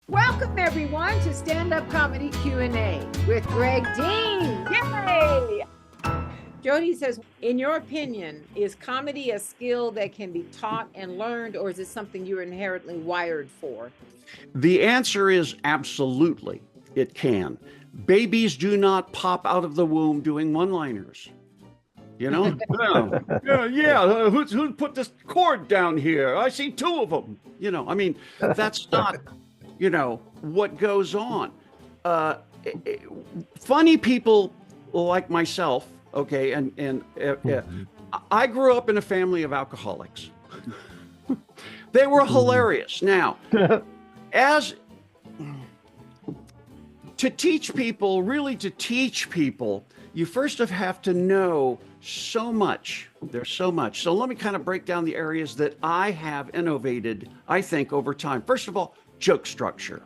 Welcome everyone to Stand-Up Comedy Q&A with Greg Dean. Yay! Jody says, in your opinion, is comedy a skill that can be taught and learned, or is it something you're inherently wired for? The answer is absolutely, it can. Babies do not pop out of the womb doing one-liners. You know? Who put this cord down here? I see two of them. You know, I mean, that's not, what goes on. Funny people like myself, okay, and I grew up in a family of alcoholics. They were hilarious. Now, to teach people, you first have to know so much. There's so much. So let me kind of break down the areas that I have innovated, I think, over time. First of all, joke structure.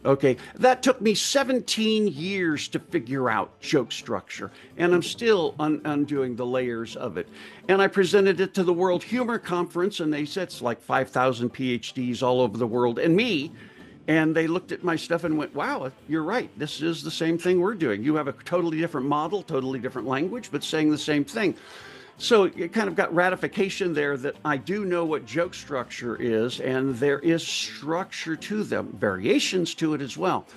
Okay, that took me 17 years to figure out joke structure, and I'm still undoing the layers of it. And I presented it to the World Humor Conference, and they said it's like 5,000 PhDs all over the world, and me. And they looked at my stuff and went, wow, you're right. This is the same thing we're doing. You have a totally different model, totally different language, but saying the same thing. So it kind of got ratification there that I do know what joke structure is, and there is structure to them, variations to it as well.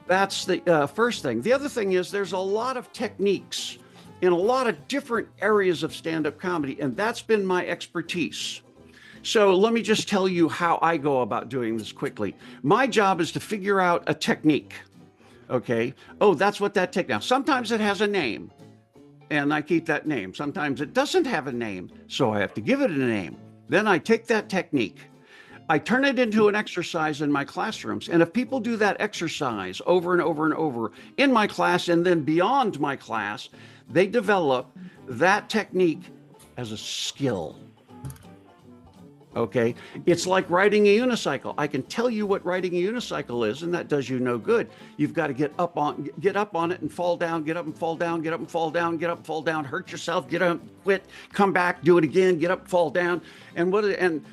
That's the first thing. The other thing is there's a lot of techniques in a lot of different areas of stand-up comedy, and that's been my expertise. So let me just tell you how I go about doing this quickly. My job is to figure out a technique. Okay. Oh, that's what that technique. Now, sometimes it has a name, and I keep that name. Sometimes it doesn't have a name, so I have to give it a name. Then I take that technique, I turn it into an exercise in my classrooms. And if people do that exercise over and over and over in my class and then beyond my class, they develop that technique as a skill. Okay, it's like riding a unicycle. I can tell you what riding a unicycle is, and that does you no good. You've got to get up on it and fall down, get up and fall down, get up and fall down, get up and fall down, hurt yourself, get up, quit, come back, do it again, get up, fall down. And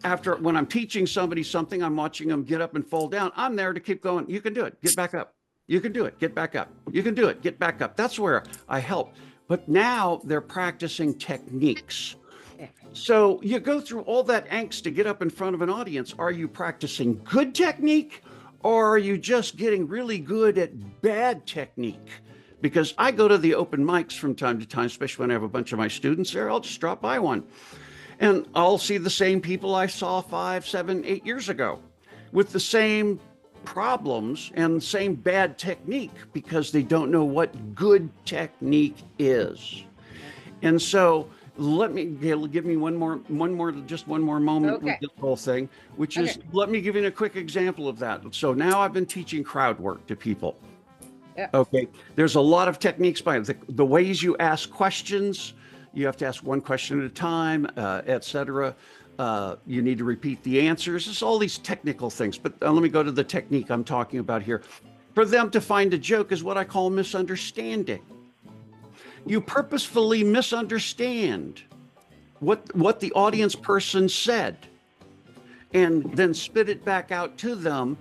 after, when I'm teaching somebody something, I'm watching them get up and fall down. I'm there to keep going. You can do it. Get back up. You can do it. Get back up. You can do it. Get back up. That's where I help. But now they're practicing techniques. So you go through all that angst to get up in front of an audience. Are you practicing good technique, or are you just getting really good at bad technique? Because I go to the open mics from time to time, especially when I have a bunch of my students there. I'll just drop by one, and I'll see the same people I saw 5, 7, 8 years ago with the same problems and the same bad technique because they don't know what good technique is. And so give me one more moment with this whole thing, which is, let me give you a quick example of that. So now I've been teaching crowd work to people. Yeah. Okay. There's a lot of techniques by the ways you ask questions. You have to ask one question at a time, etc. You need to repeat the answers. It's all these technical things, but let me go to the technique I'm talking about here. For them to find a joke is what I call misunderstanding. You purposefully misunderstand what the audience person said and then spit it back out to them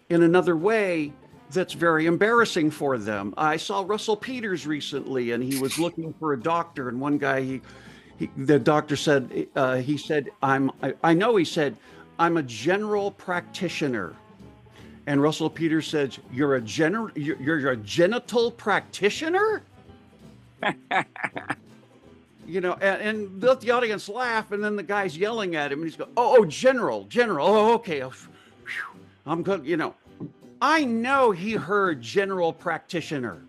in another way that's very embarrassing for them. I saw Russell Peters recently, and he was looking for a doctor, and one guy, the doctor said, he said, I'm a general practitioner. And Russell Peters said, you're a genital practitioner? And let the audience laugh, and then the guy's yelling at him, and he's going, general, oh, okay, I'm good, I know he heard general practitioner.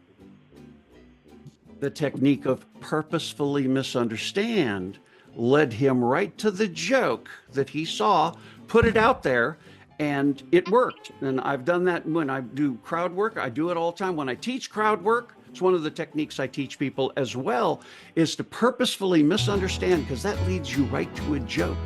The technique of purposefully misunderstand led him right to the joke that he saw, put it out there, and it worked. And I've done that when I do crowd work. I do it all the time. When I teach crowd work, it's one of the techniques I teach people as well, is to purposefully misunderstand, because that leads you right to a joke.